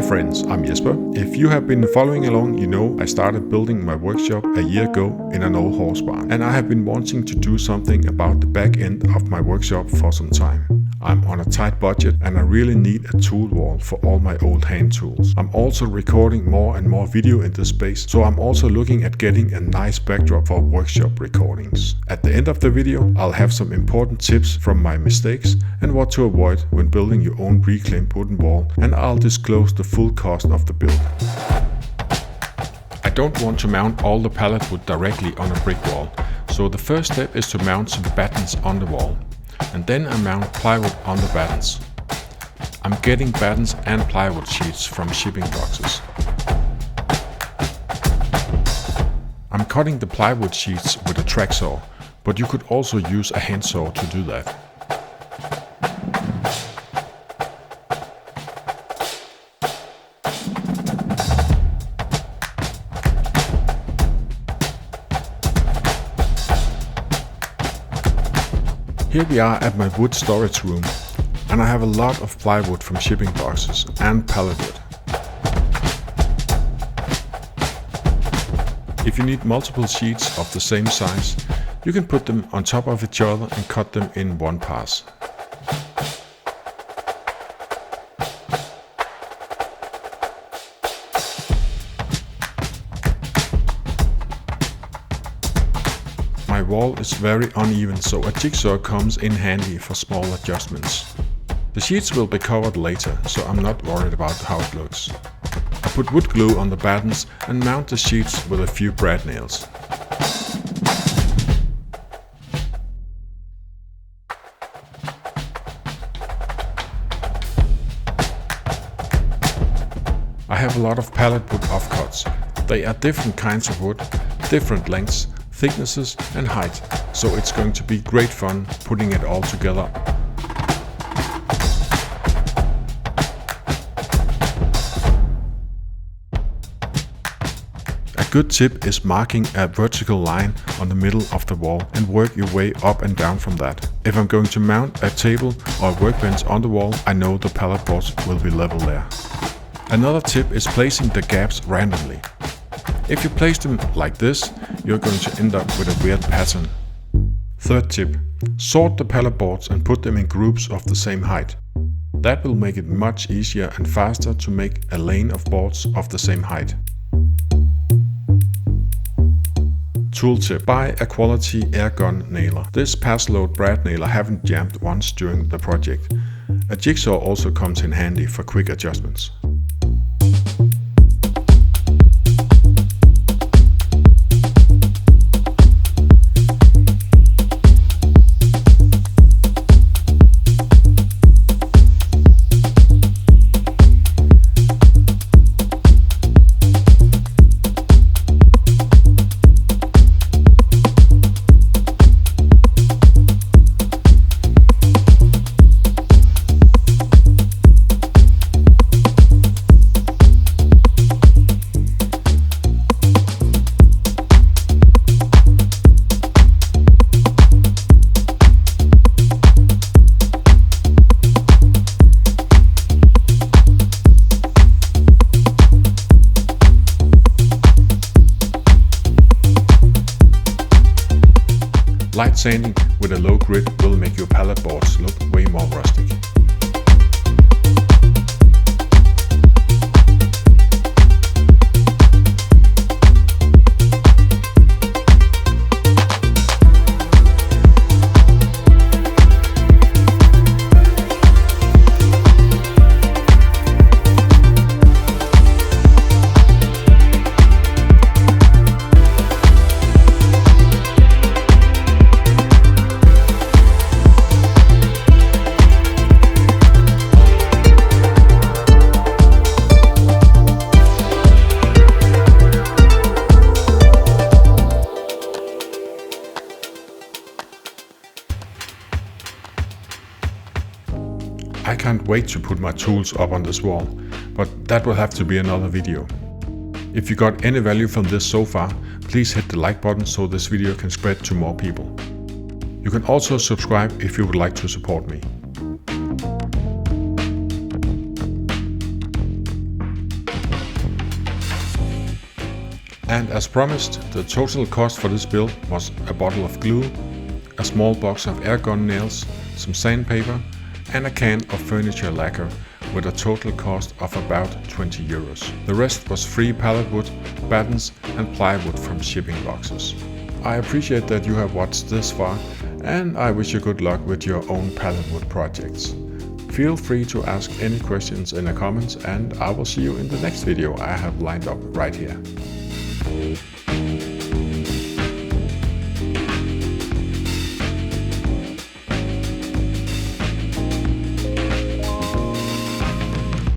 Hi friends, I'm Jesper. If you have been following along, you know I started building my workshop a year ago in an old horse barn, and I have been wanting to do something about the back end of my workshop for some time. I'm on a tight budget and I really need a tool wall for all my old hand tools. I'm also recording more and more video in this space, so I'm also looking at getting a nice backdrop for workshop recordings. At the end of the video, I'll have some important tips from my mistakes and what to avoid when building your own reclaimed wooden wall, and I'll disclose the full cost of the build. I don't want to mount all the pallet wood directly on a brick wall, so the first step is to mount some battens on the wall. And then I mount plywood on the battens. I'm getting battens and plywood sheets from shipping boxes. I'm cutting the plywood sheets with a track saw, but you could also use a hand saw to do that. Here we are at my wood storage room, and I have a lot of plywood from shipping boxes and pallet wood. If you need multiple sheets of the same size, you can put them on top of each other and cut them in one pass. My wall is very uneven, so a jigsaw comes in handy for small adjustments. The sheets will be covered later, so I'm not worried about how it looks. I put wood glue on the battens and mount the sheets with a few brad nails. I have a lot of pallet wood offcuts. They are different kinds of wood, different lengths, thicknesses and height, so it's going to be great fun putting it all together. A good tip is marking a vertical line on the middle of the wall and work your way up and down from that. If I'm going to mount a table or a workbench on the wall, I know the pallet boards will be level there. Another tip is placing the gaps randomly. If you place them like this, you're going to end up with a weird pattern. Third tip, sort the pallet boards and put them in groups of the same height. That will make it much easier and faster to make a lane of boards of the same height. Tool tip, buy a quality air gun nailer. This pass load brad nail I haven't jammed once during the project. A jigsaw also comes in handy for quick adjustments. Light sanding with a low grit will make your pallet boards look way more rustic. I can't wait to put my tools up on this wall, but that will have to be another video. If you got any value from this so far, please hit the like button so this video can spread to more people. You can also subscribe if you would like to support me. And as promised, the total cost for this build was a bottle of glue, a small box of air gun nails, some sandpaper, and a can of furniture lacquer with a total cost of about 20 euros. The rest was free pallet wood, battens and plywood from shipping boxes. I appreciate that you have watched this far, and I wish you good luck with your own pallet wood projects. Feel free to ask any questions in the comments, and I will see you in the next video I have lined up right here.